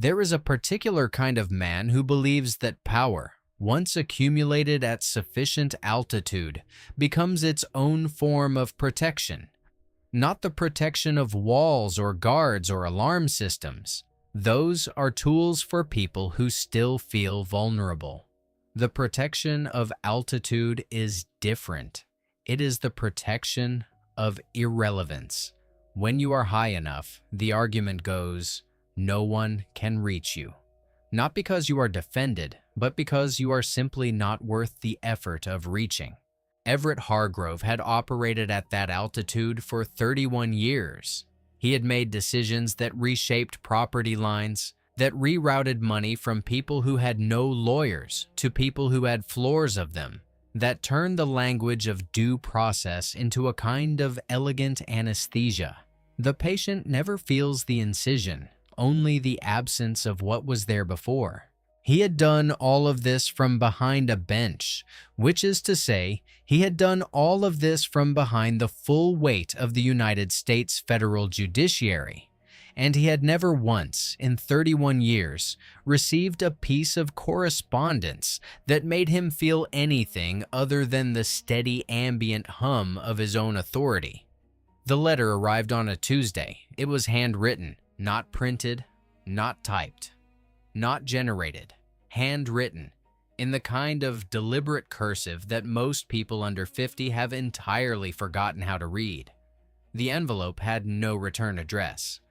There is a particular kind of man who believes that power, once accumulated at sufficient altitude, becomes its own form of protection. Not the protection of walls or guards or alarm systems. Those are tools for people who still feel vulnerable. The protection of altitude is different. It is the protection of irrelevance. When you are high enough, the argument goes, no one can reach you. Not because you are defended, but because you are simply not worth the effort of reaching. Everett Hargrove had operated at that altitude for 31 years. He had made decisions that reshaped property lines, that rerouted money from people who had no lawyers to people who had floors of them, that turned the language of due process into a kind of elegant anesthesia. The patient never feels the incision, only the absence of what was there before. He had done all of this from behind a bench, which is to say, he had done all of this from behind the full weight of the United States federal judiciary, and he had never once, in 31 years, received a piece of correspondence that made him feel anything other than the steady ambient hum of his own authority. The letter arrived on a Tuesday. It was handwritten, not printed, not typed, not generated, handwritten, in the kind of deliberate cursive that most people under 50 have entirely forgotten how to read. The envelope had no return address.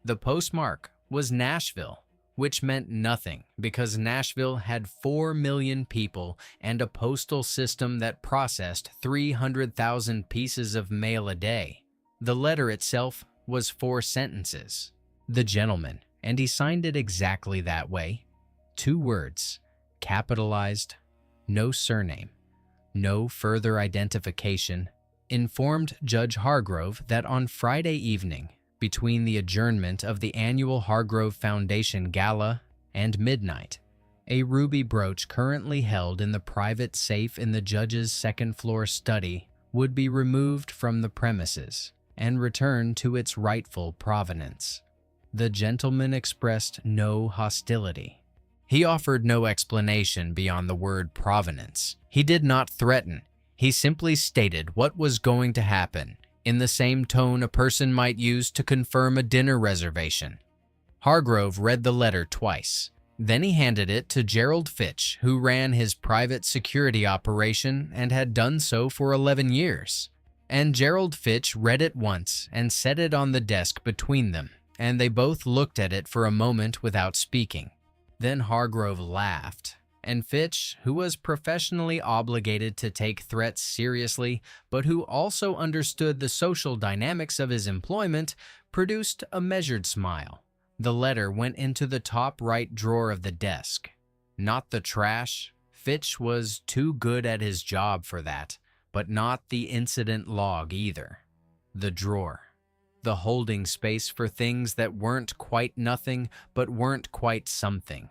The postmark was Nashville, which meant nothing because Nashville had 4 million people and a postal system that processed 300,000 pieces of mail a day. The letter itself was 4 sentences. The gentleman, and he signed it exactly that way. 2 words, capitalized, no surname, no further identification, informed Judge Hargrove that on Friday evening, between the adjournment of the annual Hargrove Foundation Gala and midnight, a ruby brooch currently held in the private safe in the judge's second-floor study would be removed from the premises and returned to its rightful provenance. The gentleman expressed no hostility. He offered no explanation beyond the word provenance. He did not threaten. He simply stated what was going to happen in the same tone a person might use to confirm a dinner reservation. Hargrove read the letter twice. Then he handed it to Gerald Fitch, who ran his private security operation and had done so for 11 years. And Gerald Fitch read it once and set it on the desk between them, and they both looked at it for a moment without speaking. Then Hargrove laughed, and Fitch, who was professionally obligated to take threats seriously, but who also understood the social dynamics of his employment, produced a measured smile. The letter went into the top right drawer of the desk. Not the trash. Fitch was too good at his job for that, but not the incident log either. The drawer. The holding space for things that weren't quite nothing, but weren't quite something.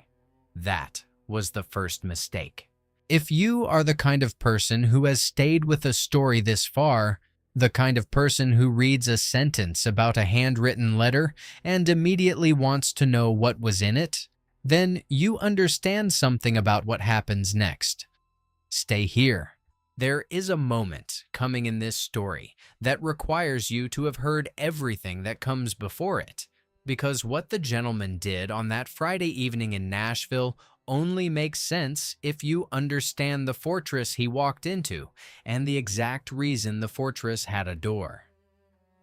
That was the first mistake. If you are the kind of person who has stayed with a story this far, the kind of person who reads a sentence about a handwritten letter and immediately wants to know what was in it, then you understand something about what happens next. Stay here. There is a moment coming in this story that requires you to have heard everything that comes before it, because what the gentleman did on that Friday evening in Nashville only makes sense if you understand the fortress he walked into and the exact reason the fortress had a door.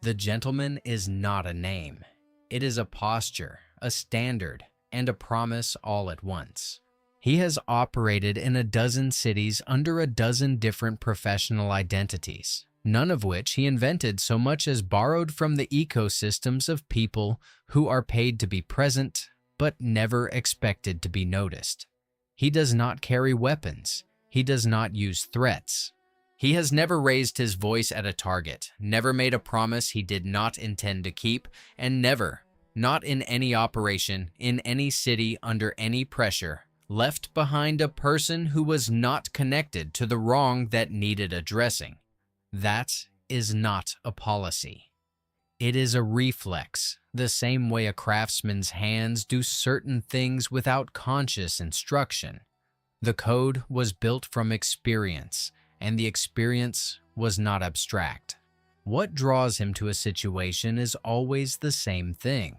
The gentleman is not a name. It is a posture, a standard, and a promise all at once. He has operated in a dozen cities under a dozen different professional identities, none of which he invented so much as borrowed from the ecosystems of people who are paid to be present, but never expected to be noticed. He does not carry weapons. He does not use threats. He has never raised his voice at a target, never made a promise he did not intend to keep, and never, not in any operation, in any city, under any pressure, left behind a person who was not connected to the wrong that needed addressing. That is not a policy. It is a reflex, the same way a craftsman's hands do certain things without conscious instruction. The code was built from experience, and the experience was not abstract. What draws him to a situation is always the same thing: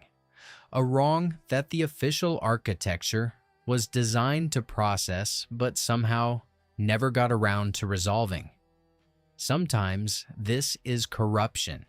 a wrong that the official architecture was designed to process but somehow never got around to resolving. Sometimes this is corruption.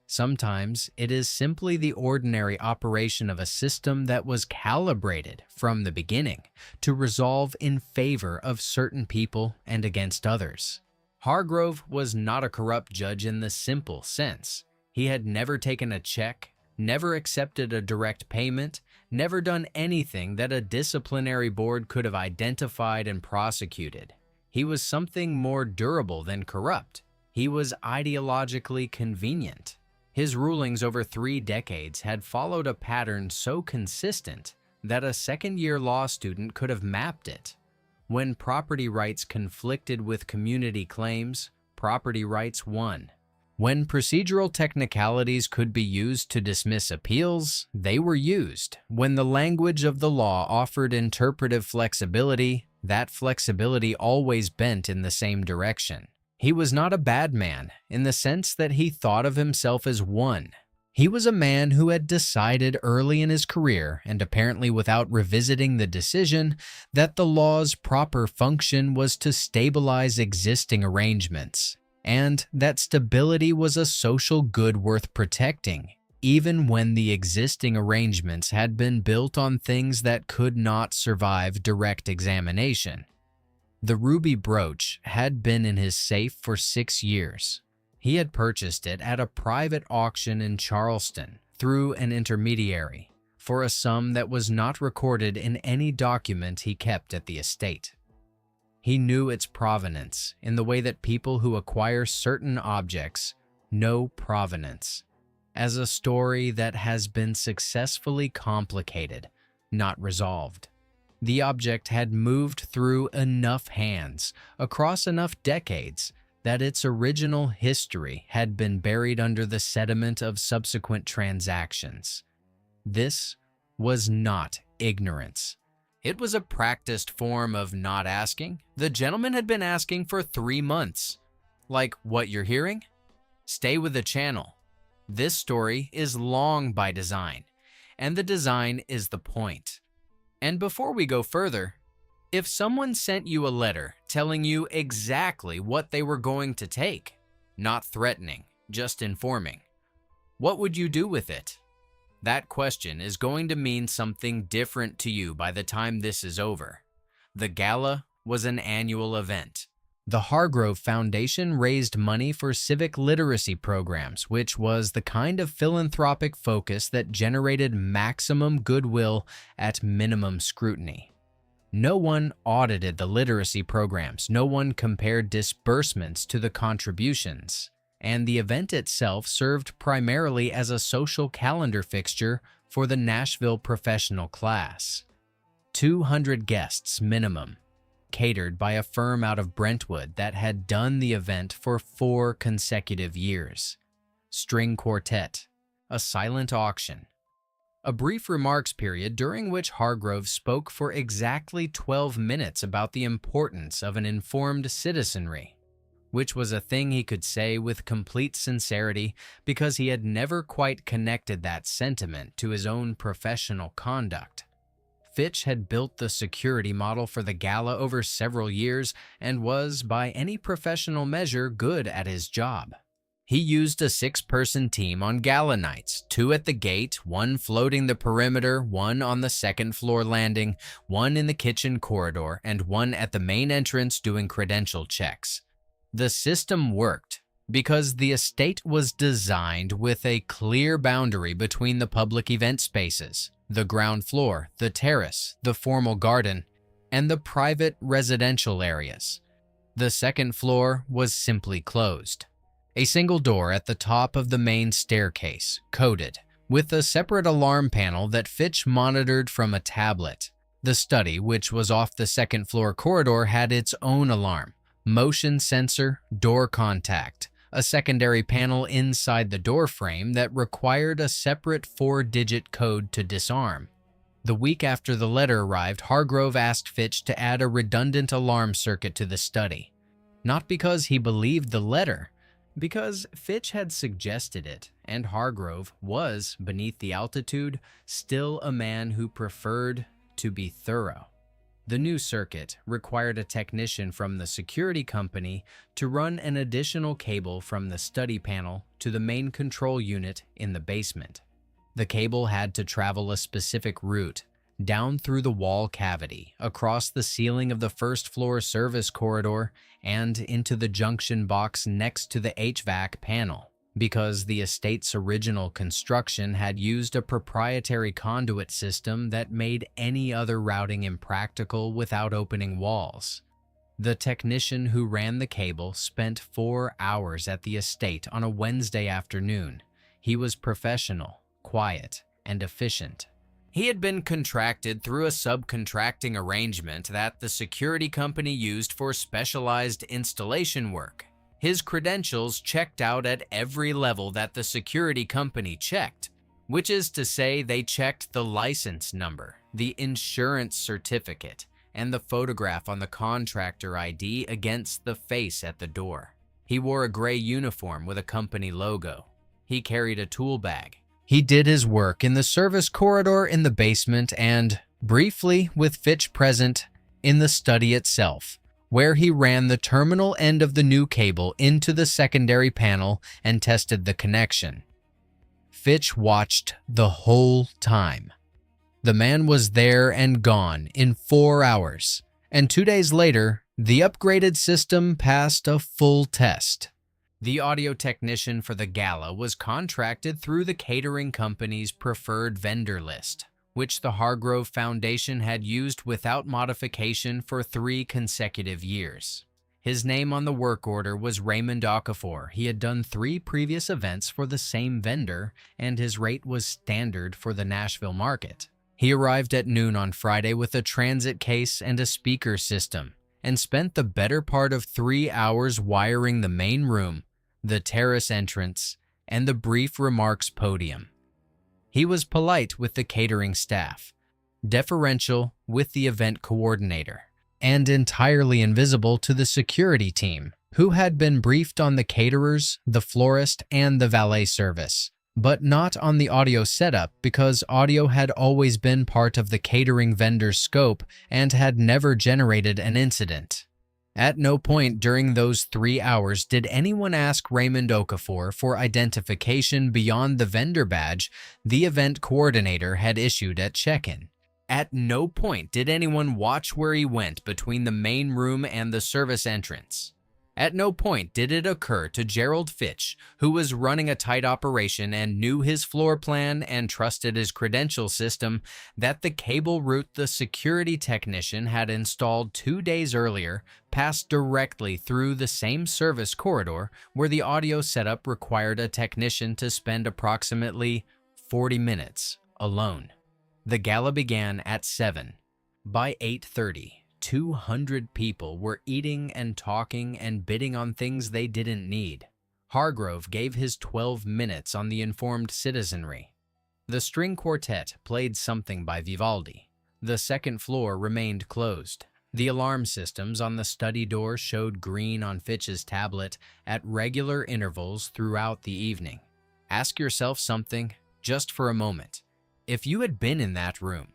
Sometimes it is simply the ordinary operation of a system that was calibrated from the beginning to resolve in favor of certain people and against others. Hargrove was not a corrupt judge in the simple sense. He had never taken a check, never accepted a direct payment, never done anything that a disciplinary board could have identified and prosecuted. He was something more durable than corrupt. He was ideologically convenient. His rulings over 3 decades had followed a pattern so consistent that a second-year law student could have mapped it. When property rights conflicted with community claims, property rights won. When procedural technicalities could be used to dismiss appeals, they were used. When the language of the law offered interpretive flexibility, that flexibility always bent in the same direction. He was not a bad man in the sense that he thought of himself as one. He was a man who had decided early in his career, and apparently without revisiting the decision, that the law's proper function was to stabilize existing arrangements, and that stability was a social good worth protecting, even when the existing arrangements had been built on things that could not survive direct examination. The ruby brooch had been in his safe for 6 years. He had purchased it at a private auction in Charleston through an intermediary for a sum that was not recorded in any document he kept at the estate. He knew its provenance in the way that people who acquire certain objects know provenance, as a story that has been successfully complicated, not resolved. The object had moved through enough hands, across enough decades, that its original history had been buried under the sediment of subsequent transactions. This was not ignorance. It was a practiced form of not asking. The gentleman had been asking for 3 months. Like what you're hearing? Stay with the channel. This story is long by design, and the design is the point. And before we go further, if someone sent you a letter telling you exactly what they were going to take, not threatening, just informing, what would you do with it? That question is going to mean something different to you by the time this is over. The gala was an annual event. The Hargrove Foundation raised money for civic literacy programs, which was the kind of philanthropic focus that generated maximum goodwill at minimum scrutiny. No one audited the literacy programs, no one compared disbursements to the contributions, and the event itself served primarily as a social calendar fixture for the Nashville professional class. 200 guests minimum, catered by a firm out of Brentwood that had done the event for 4 consecutive years. String quartet, a silent auction, a brief remarks period during which Hargrove spoke for exactly 12 minutes about the importance of an informed citizenry, which was a thing he could say with complete sincerity because he had never quite connected that sentiment to his own professional conduct. Fitch had built the security model for the gala over several years and was, by any professional measure, good at his job. He used a 6-person team on gala nights, 2 at the gate, 1 floating the perimeter, 1 on the second-floor landing, 1 in the kitchen corridor, and 1 at the main entrance doing credential checks. The system worked because the estate was designed with a clear boundary between the public event spaces, the ground floor, the terrace, the formal garden, and the private residential areas. The second floor was simply closed. A single door at the top of the main staircase, coded, with a separate alarm panel that Fitch monitored from a tablet. The study, which was off the second floor corridor, had its own alarm, motion sensor, door contact, a secondary panel inside the door frame that required a separate 4-digit code to disarm. The week after the letter arrived, Hargrove asked Fitch to add a redundant alarm circuit to the study. Not because he believed the letter, because Fitch had suggested it, and Hargrove was, beneath the altitude, still a man who preferred to be thorough. The new circuit required a technician from the security company to run an additional cable from the study panel to the main control unit in the basement. The cable had to travel a specific route, down through the wall cavity, across the ceiling of the first-floor service corridor, and into the junction box next to the HVAC panel. Because the estate's original construction had used a proprietary conduit system that made any other routing impractical without opening walls. The technician who ran the cable spent 4 hours at the estate on a Wednesday afternoon. He was professional, quiet, and efficient. He had been contracted through a subcontracting arrangement that the security company used for specialized installation work. His credentials checked out at every level that the security company checked, which is to say they checked the license number, the insurance certificate, and the photograph on the contractor ID against the face at the door. He wore a gray uniform with a company logo. He carried a tool bag. He did his work in the service corridor in the basement and, briefly with Fitch present, in the study itself, where he ran the terminal end of the new cable into the secondary panel and tested the connection. Fitch watched the whole time. The man was there and gone in 4 hours, and 2 days later, the upgraded system passed a full test. The audio technician for the gala was contracted through the catering company's preferred vendor list, which the Hargrove Foundation had used without modification for 3 consecutive years. His name on the work order was Raymond Okafor. He had done 3 previous events for the same vendor, and his rate was standard for the Nashville market. He arrived at noon on Friday with a transit case and a speaker system, and spent the better part of 3 hours wiring the main room, the terrace entrance, and the brief remarks podium. He was polite with the catering staff, deferential with the event coordinator, and entirely invisible to the security team, who had been briefed on the caterers, the florist, and the valet service, but not on the audio setup because audio had always been part of the catering vendor's scope and had never generated an incident. At no point during those 3 hours did anyone ask Raymond Okafor for identification beyond the vendor badge the event coordinator had issued at check-in. At no point did anyone watch where he went between the main room and the service entrance. At no point did it occur to Gerald Fitch, who was running a tight operation and knew his floor plan and trusted his credential system, that the cable route the security technician had installed 2 days earlier passed directly through the same service corridor where the audio setup required a technician to spend approximately 40 minutes alone. The gala began at 7. By 8:30, 200 people were eating and talking and bidding on things they didn't need. Hargrove gave his 12 minutes on the informed citizenry. The string quartet played something by Vivaldi. The second floor remained closed. The alarm systems on the study door showed green on Fitch's tablet at regular intervals throughout the evening. Ask yourself something, just for a moment. If you had been in that room,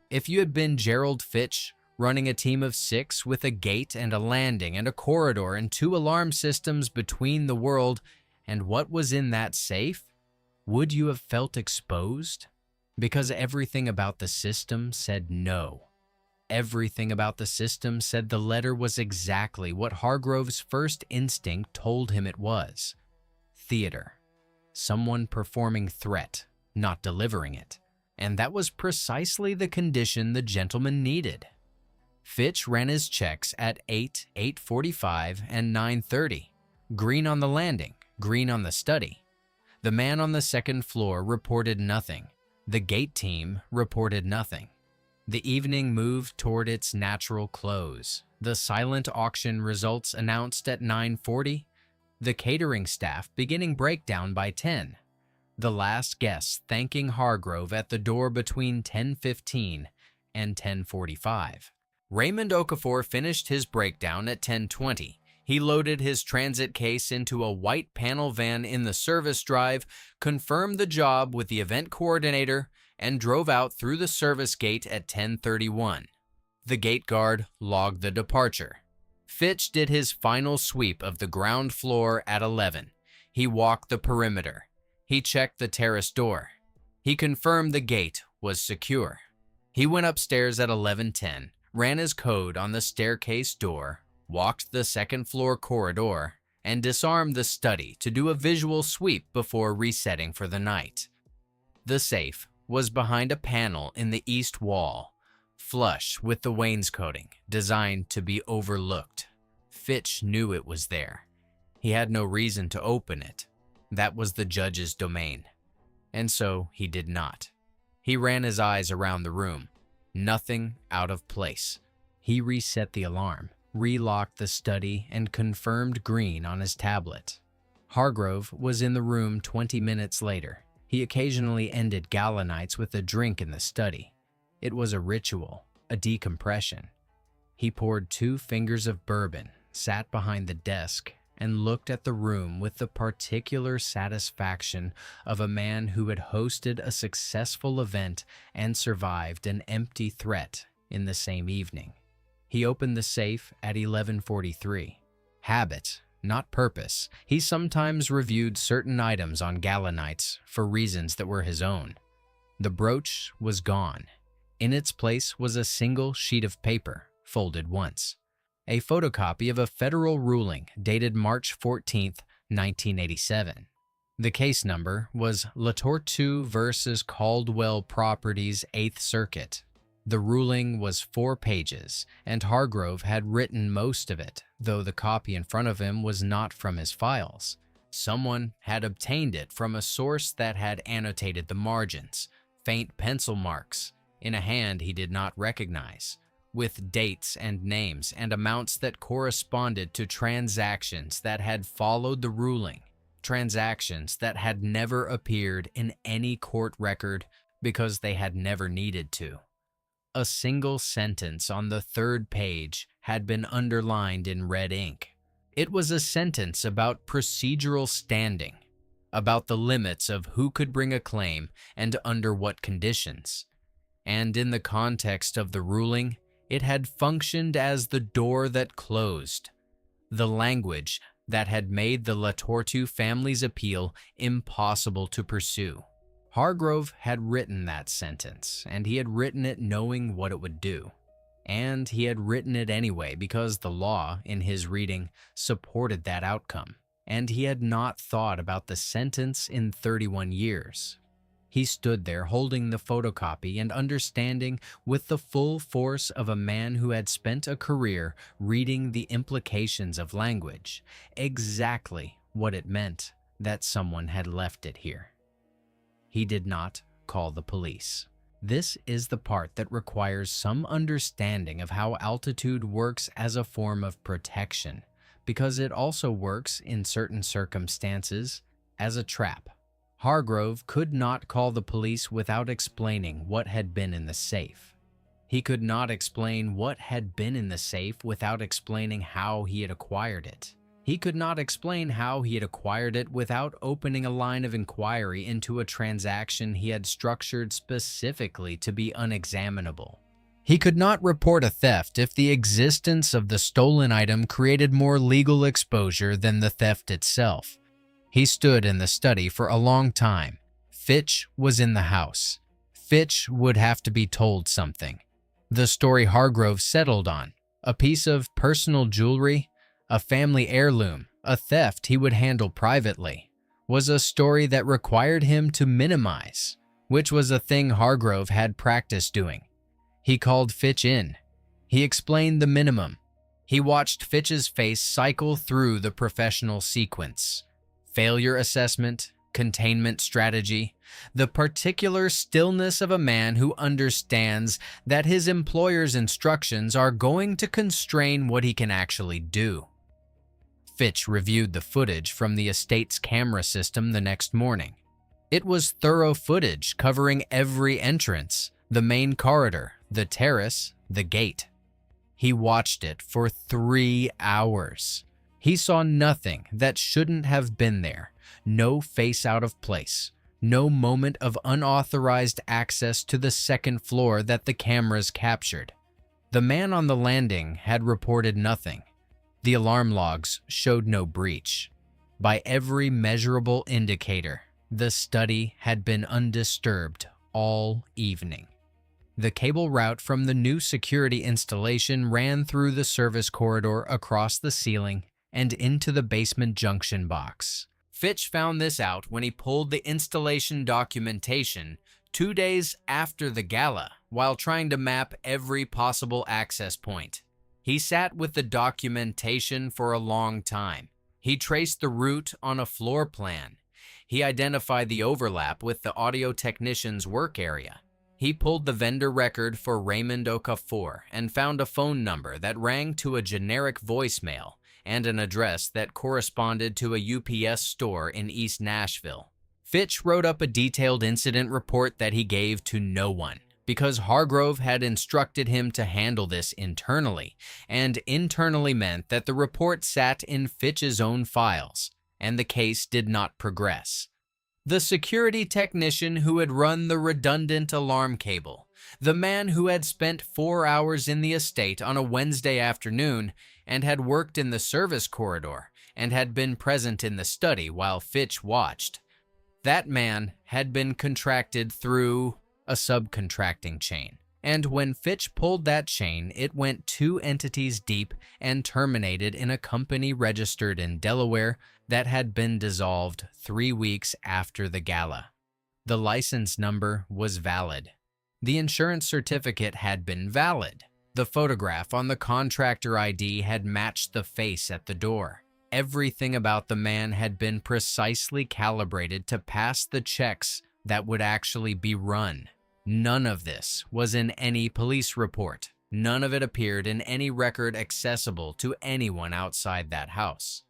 if you had been Gerald Fitch, running a team of 6 with a gate and a landing and a corridor and 2 alarm systems between the world and what was in that safe, would you have felt exposed? Because everything about the system said no. Everything about the system said the letter was exactly what Hargrove's first instinct told him it was. Theater. Someone performing threat, not delivering it. And that was precisely the condition the gentleman needed. Fitch ran his checks at 8, 8:45, and 9:30. Green on the landing, green on the study. The man on the second floor reported nothing. The gate team reported nothing. The evening moved toward its natural close. The silent auction results announced at 9:40. the catering staff beginning breakdown by 10, the last guests thanking Hargrove at the door between 10:15 and 10:45. Raymond Okafor finished his breakdown at 10:20. He loaded his transit case into a white panel van in the service drive, confirmed the job with the event coordinator, and drove out through the service gate at 10:31. The gate guard logged the departure. Fitch did his final sweep of the ground floor at 11. He walked the perimeter. He checked the terrace door. He confirmed the gate was secure. He went upstairs at 11:10, ran his code on the staircase door, walked the second-floor corridor, and disarmed the study to do a visual sweep before resetting for the night. The safe was behind a panel in the east wall, flush with the wainscoting, designed to be overlooked. Fitch knew it was there. He had no reason to open it. That was the judge's domain. And so he did not. He ran his eyes around the room. Nothing out of place. He reset the alarm, relocked the study, and confirmed green on his tablet. Hargrove was in the room 20 minutes later. He occasionally ended gala nights with a drink in the study. It was a ritual, a decompression. He poured 2 fingers of bourbon, sat behind the desk, and looked at the room with the particular satisfaction of a man who had hosted a successful event and survived an empty threat in the same evening. He opened the safe at 11:43. Habit, not purpose, he sometimes reviewed certain items on gala nights for reasons that were his own. The brooch was gone. In its place was a single sheet of paper, folded once. A photocopy of a federal ruling dated March 14, 1987. The case number was Latortu versus Caldwell Properties 8th Circuit. The ruling was 4 pages, and Hargrove had written most of it, though the copy in front of him was not from his files. Someone had obtained it from a source that had annotated the margins, faint pencil marks, in a hand he did not recognize, with dates and names and amounts that corresponded to transactions that had followed the ruling, transactions that had never appeared in any court record because they had never needed to. A single sentence on the 3rd page had been underlined in red ink. It was a sentence about procedural standing, about the limits of who could bring a claim and under what conditions. And in the context of the ruling, it had functioned as the door that closed, the language that had made the Latortu family's appeal impossible to pursue. Hargrove had written that sentence, and he had written it knowing what it would do. And he had written it anyway because the law, in his reading, supported that outcome, and he had not thought about the sentence in 31 years. He stood there holding the photocopy and understanding with the full force of a man who had spent a career reading the implications of language, exactly what it meant that someone had left it here. He did not call the police. This is the part that requires some understanding of how altitude works as a form of protection, because it also works in certain circumstances as a trap. Hargrove could not call the police without explaining what had been in the safe. He could not explain what had been in the safe without explaining how he had acquired it. He could not explain how he had acquired it without opening a line of inquiry into a transaction he had structured specifically to be unexaminable. He could not report a theft if the existence of the stolen item created more legal exposure than the theft itself. He stood in the study for a long time. Fitch was in the house. Fitch would have to be told something. The story Hargrove settled on, a piece of personal jewelry, a family heirloom, a theft he would handle privately, was a story that required him to minimize, which was a thing Hargrove had practiced doing. He called Fitch in. He explained the minimum. He watched Fitch's face cycle through the professional sequence. Failure assessment, containment strategy, the particular stillness of a man who understands that his employer's instructions are going to constrain what he can actually do. Fitch reviewed the footage from the estate's camera system the next morning. It was thorough footage covering every entrance, the main corridor, the terrace, the gate. He watched it for 3 hours. He saw nothing that shouldn't have been there, no face out of place, no moment of unauthorized access to the second floor that the cameras captured. The man on the landing had reported nothing. The alarm logs showed no breach. By every measurable indicator, the study had been undisturbed all evening. The cable route from the new security installation ran through the service corridor across the ceiling and into the basement junction box. Fitch found this out when he pulled the installation documentation 2 days after the gala while trying to map every possible access point. He sat with the documentation for a long time. He traced the route on a floor plan. He identified the overlap with the audio technician's work area. He pulled the vendor record for Raymond Okafor and found a phone number that rang to a generic voicemail and an address that corresponded to a UPS store in East Nashville. Fitch wrote up a detailed incident report that he gave to no one, because Hargrove had instructed him to handle this internally, and internally meant that the report sat in Fitch's own files, and the case did not progress. The security technician who had run the redundant alarm cable, the man who had spent 4 hours in the estate on a Wednesday afternoon and had worked in the service corridor and had been present in the study while Fitch watched. That man had been contracted through a subcontracting chain, and when Fitch pulled that chain, it went 2 entities deep and terminated in a company registered in Delaware that had been dissolved 3 weeks after the gala. The license number was valid. The insurance certificate had been valid. The photograph on the contractor ID had matched the face at the door. Everything about the man had been precisely calibrated to pass the checks that would actually be run. None of this was in any police report. None of it appeared in any record accessible to anyone outside that house.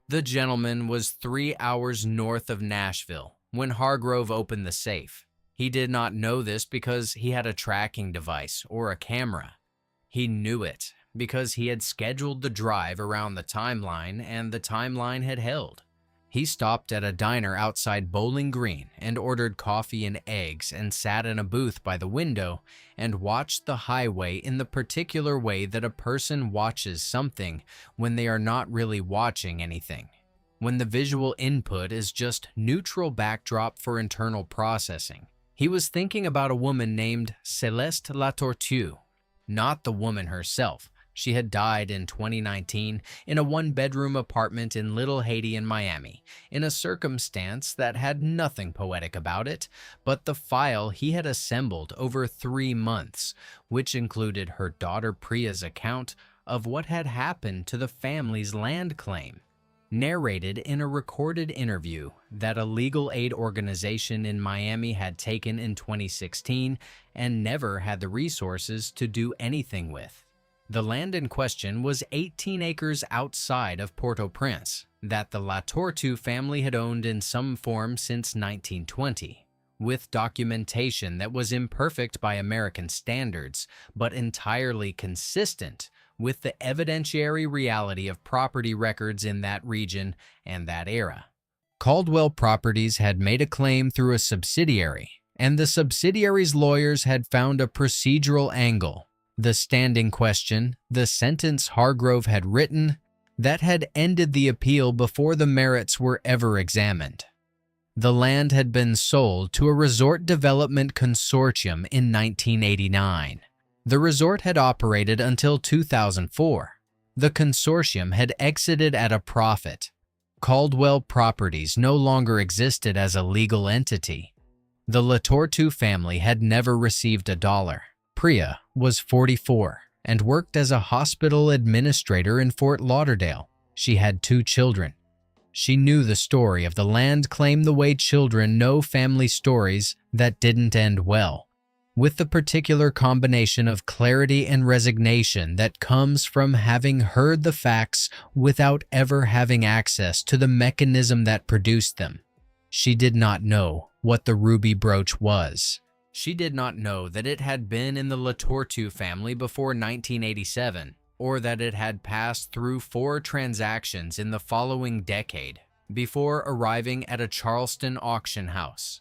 The gentleman was 3 hours north of Nashville when Hargrove opened the safe. He did not know this because he had a tracking device or a camera. He knew it because he had scheduled the drive around the timeline and the timeline had held. He stopped at a diner outside Bowling Green and ordered coffee and eggs and sat in a booth by the window and watched the highway in the particular way that a person watches something when they are not really watching anything, when the visual input is just neutral backdrop for internal processing. He was thinking about a woman named Céleste Latortue, not the woman herself. She had died in 2019 in a 1-bedroom apartment in Little Haiti in Miami, in a circumstance that had nothing poetic about it, but the file he had assembled over 3 months, which included her daughter Priya's account of what had happened to the family's land claim, narrated in a recorded interview that a legal aid organization in Miami had taken in 2016 and never had the resources to do anything with. The land in question was 18 acres outside of Port-au-Prince that the Latortue family had owned in some form since 1920, with documentation that was imperfect by American standards, but entirely consistent with the evidentiary reality of property records in that region and that era. Caldwell Properties had made a claim through a subsidiary, and the subsidiary's lawyers had found a procedural angle, the standing question, the sentence Hargrove had written, that had ended the appeal before the merits were ever examined. The land had been sold to a resort development consortium in 1989. The resort had operated until 2004. The consortium had exited at a profit. Caldwell Properties no longer existed as a legal entity. The Latortue family had never received a dollar. Priya was 44 and worked as a hospital administrator in Fort Lauderdale. She had 2 children. She knew the story of the land claim the way children know family stories that didn't end well. with the particular combination of clarity and resignation that comes from having heard the facts without ever having access to the mechanism that produced them. She did not know what the ruby brooch was. She did not know that it had been in the Latortu family before 1987, or that it had passed through 4 transactions in the following decade before arriving at a Charleston auction house.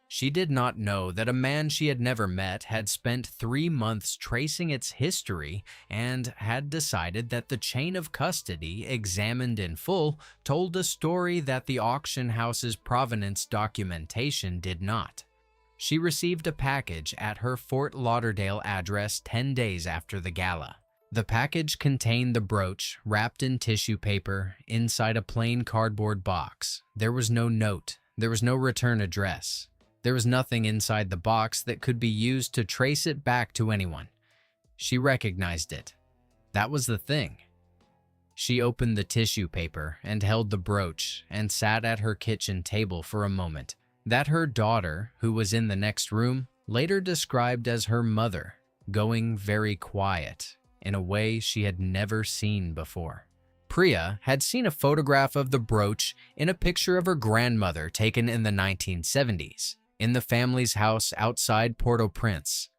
She did not know that a man she had never met had spent 3 months tracing its history and had decided that the chain of custody, examined in full, told a story that the auction house's provenance documentation did not. She received a package at her Fort Lauderdale address 10 days after the gala. The package contained the brooch wrapped in tissue paper inside a plain cardboard box. There was no note. There was no return address. There was nothing inside the box that could be used to trace it back to anyone. She recognized it. That was the thing. She opened the tissue paper and held the brooch and sat at her kitchen table for a moment. That her daughter, who was in the next room, later described as her mother, going very quiet in a way she had never seen before. Priya had seen a photograph of the brooch in a picture of her grandmother taken in the 1970s. In the family's house outside Port-au-Prince.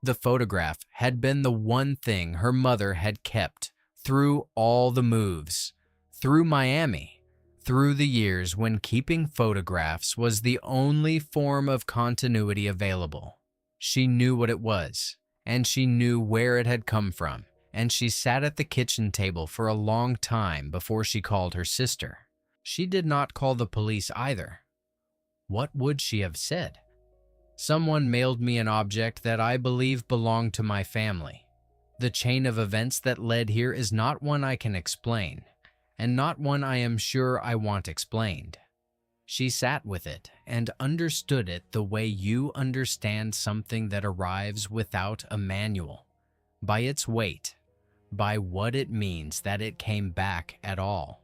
The photograph had been the one thing her mother had kept through all the moves, through Miami, through the years when keeping photographs was the only form of continuity available. She knew what it was, and she knew where it had come from, and she sat at the kitchen table for a long time before she called her sister. She did not call the police either. What would she have said? Someone mailed me an object that I believe belonged to my family. The chain of events that led here is not one I can explain, and not one I am sure I want explained. She sat with it and understood it the way you understand something that arrives without a manual, by its weight, by what it means that it came back at all.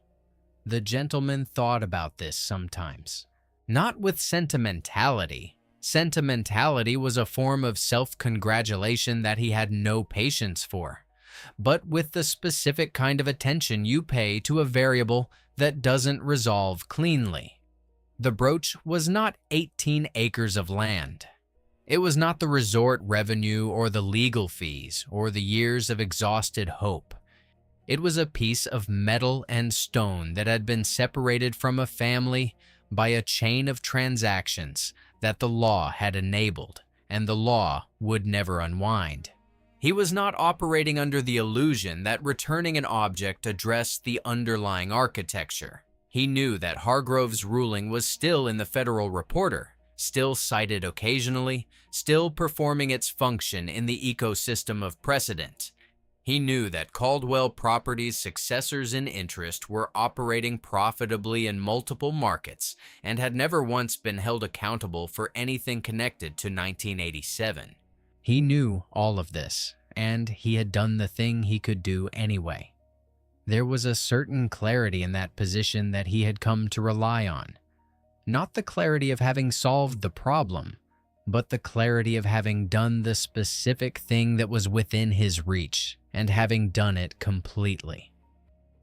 The gentleman thought about this sometimes. Not with sentimentality. Sentimentality was a form of self-congratulation that he had no patience for, but with the specific kind of attention you pay to a variable that doesn't resolve cleanly. The brooch was not 18 acres of land. It was not the resort revenue or the legal fees or the years of exhausted hope. It was a piece of metal and stone that had been separated from a family by a chain of transactions that the law had enabled, and the law would never unwind. He was not operating under the illusion that returning an object addressed the underlying architecture. He knew that Hargrove's ruling was still in the Federal Reporter, still cited occasionally, still performing its function in the ecosystem of precedent. He knew that Caldwell Properties' successors in interest were operating profitably in multiple markets and had never once been held accountable for anything connected to 1987. He knew all of this, and he had done the thing he could do anyway. There was a certain clarity in that position that he had come to rely on. Not the clarity of having solved the problem, but the clarity of having done the specific thing that was within his reach, and having done it completely.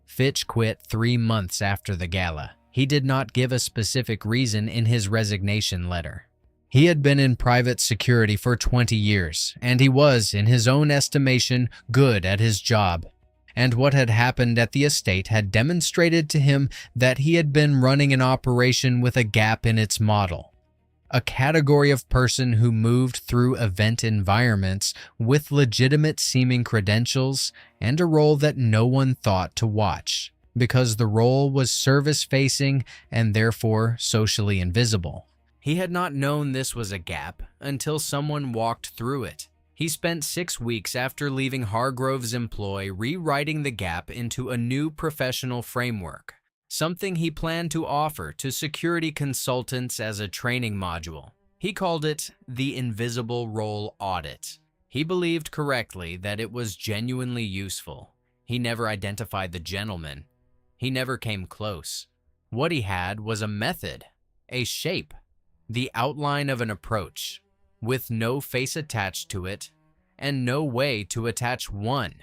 Fitch quit 3 months after the gala. He did not give a specific reason in his resignation letter. He had been in private security for 20 years, and he was, in his own estimation, good at his job. And what had happened at the estate had demonstrated to him that he had been running an operation with a gap in its model. A category of person who moved through event environments with legitimate seeming credentials and a role that no one thought to watch, because the role was service-facing and therefore socially invisible. He had not known this was a gap until someone walked through it. He spent 6 weeks after leaving Hargrove's employ rewriting the gap into a new professional framework. Something he planned to offer to security consultants as a training module. He called it the Invisible Role Audit. He believed correctly that it was genuinely useful. He never identified the gentleman. He never came close. What he had was a method, a shape, the outline of an approach. with no face attached to it and no way to attach one.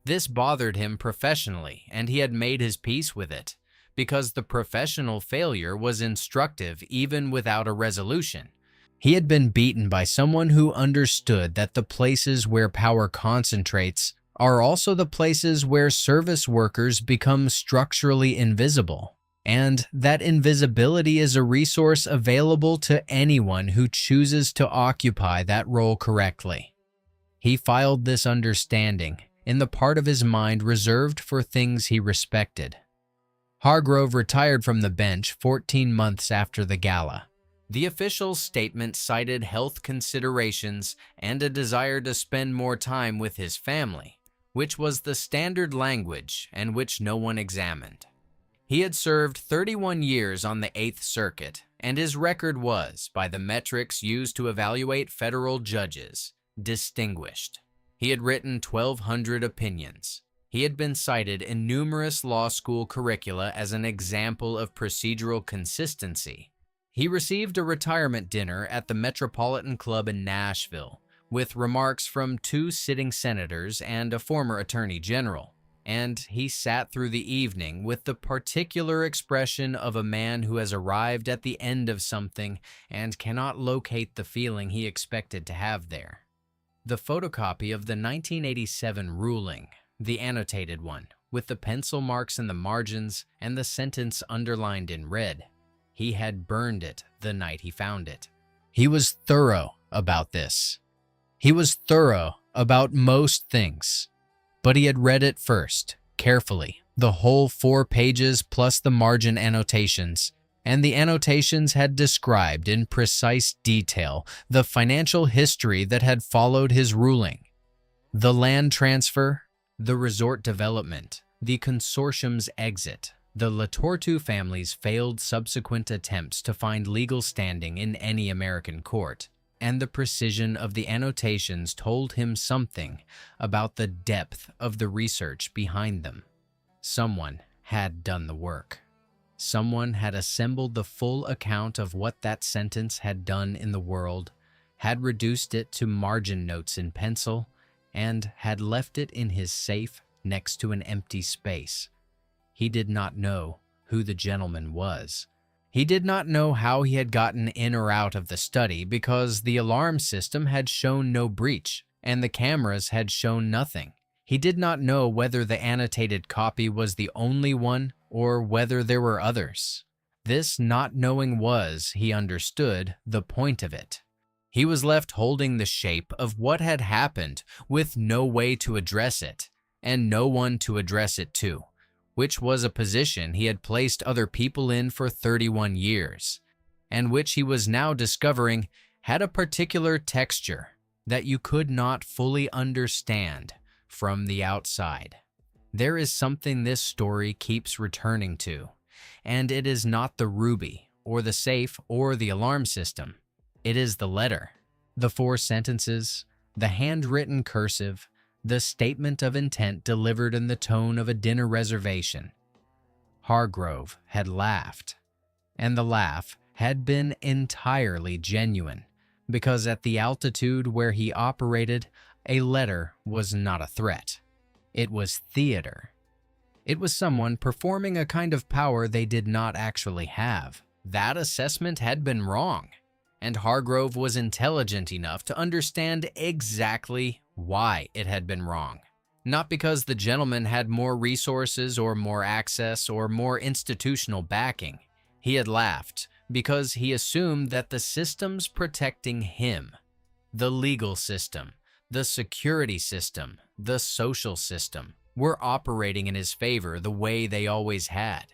This bothered him professionally, and he had made his peace with it, because the professional failure was instructive even without a resolution. He had been beaten by someone who understood that the places where power concentrates are also the places where service workers become structurally invisible, and that invisibility is a resource available to anyone who chooses to occupy that role correctly. He filed this understanding in the part of his mind reserved for things he respected. Hargrove retired from the bench 14 months after the gala. The official statement cited health considerations and a desire to spend more time with his family, which was the standard language and which no one examined. He had served 31 years on the Eighth Circuit, and his record was, by the metrics used to evaluate federal judges, distinguished. He had written 1,200 opinions. He had been cited in numerous law school curricula as an example of procedural consistency. He received a retirement dinner at the Metropolitan Club in Nashville, with remarks from 2 sitting senators and a former attorney general, and he sat through the evening with the particular expression of a man who has arrived at the end of something and cannot locate the feeling he expected to have there. The photocopy of the 1987 ruling, the annotated one, with the pencil marks in the margins and the sentence underlined in red, he had burned it the night he found it. He was thorough about this. He was thorough about most things, but he had read it first, carefully, the whole 4 pages plus the margin annotations, and the annotations had described in precise detail the financial history that had followed his ruling. The land transfer, the resort development, the consortium's exit, the Latortu family's failed subsequent attempts to find legal standing in any American court, and the precision of the annotations told him something about the depth of the research behind them. Someone had done the work. Someone had assembled the full account of what that sentence had done in the world, had reduced it to margin notes in pencil, and had left it in his safe next to an empty space. He did not know who the gentleman was. He did not know how he had gotten in or out of the study because the alarm system had shown no breach and the cameras had shown nothing. He did not know whether the annotated copy was the only one or whether there were others. This not knowing was, he understood, the point of it. He was left holding the shape of what had happened with no way to address it and no one to address it to, which was a position he had placed other people in for 31 years, and which he was now discovering had a particular texture that you could not fully understand from the outside. There is something this story keeps returning to, and it is not the ruby, or the safe, or the alarm system. It is the letter, the 4 sentences, the handwritten cursive, the statement of intent delivered in the tone of a dinner reservation. Hargrove had laughed, and the laugh had been entirely genuine, because at the altitude where he operated, a letter was not a threat. It was theater. It was someone performing a kind of power they did not actually have. That assessment had been wrong, and Hargrove was intelligent enough to understand exactly why it had been wrong. Not because the gentleman had more resources or more access or more institutional backing. He had laughed because he assumed that the systems protecting him, the legal system, the security system, the social system, were operating in his favor the way they always had.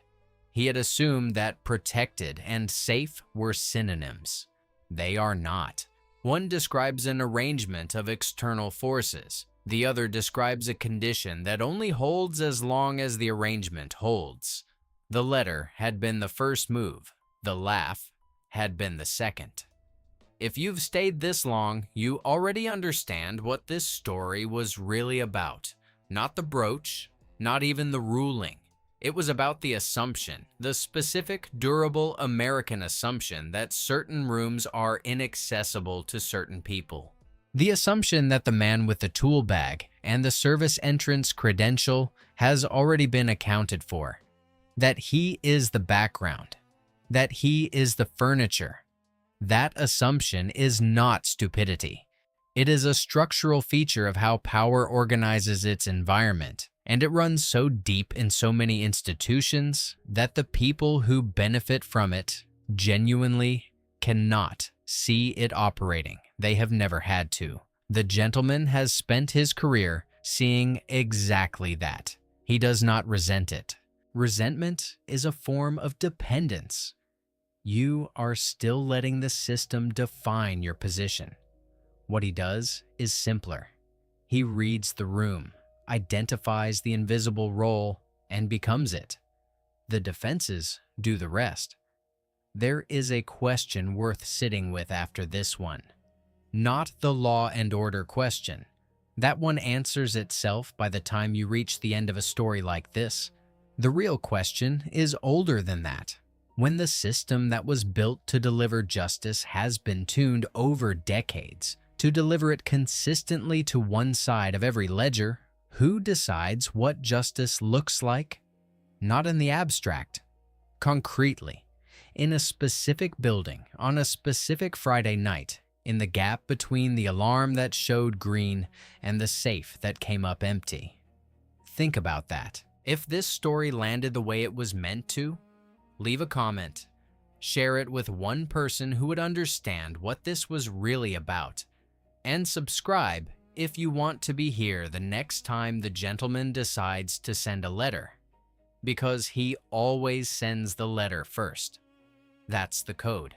He had assumed that protected and safe were synonyms. They are not. One describes an arrangement of external forces. The other describes a condition that only holds as long as the arrangement holds. The letter had been the first move. The laugh had been the second. If you've stayed this long, you already understand what this story was really about. Not the brooch, not even the ruling. It was about the assumption, the specific, durable American assumption that certain rooms are inaccessible to certain people. The assumption that the man with the tool bag and the service entrance credential has already been accounted for, that he is the background, that he is the furniture. That assumption is not stupidity. It is a structural feature of how power organizes its environment, and it runs so deep in so many institutions that the people who benefit from it genuinely cannot see it operating. They have never had to. The gentleman has spent his career seeing exactly that. He does not resent it. Resentment is a form of dependence. You are still letting the system define your position. What he does is simpler. He reads the room, identifies the invisible role, and becomes it. The defenses do the rest. There is a question worth sitting with after this one. Not the law and order question. That one answers itself by the time you reach the end of a story like this. The real question is older than that. When the system that was built to deliver justice has been tuned over decades to deliver it consistently to one side of every ledger, who decides what justice looks like? Not in the abstract. Concretely, in a specific building on a specific Friday night, in the gap between the alarm that showed green and the safe that came up empty. Think about that. If this story landed the way it was meant to, leave a comment. Share it with one person who would understand what this was really about. And subscribe if you want to be here the next time the gentleman decides to send a letter. Because he always sends the letter first. That's the code.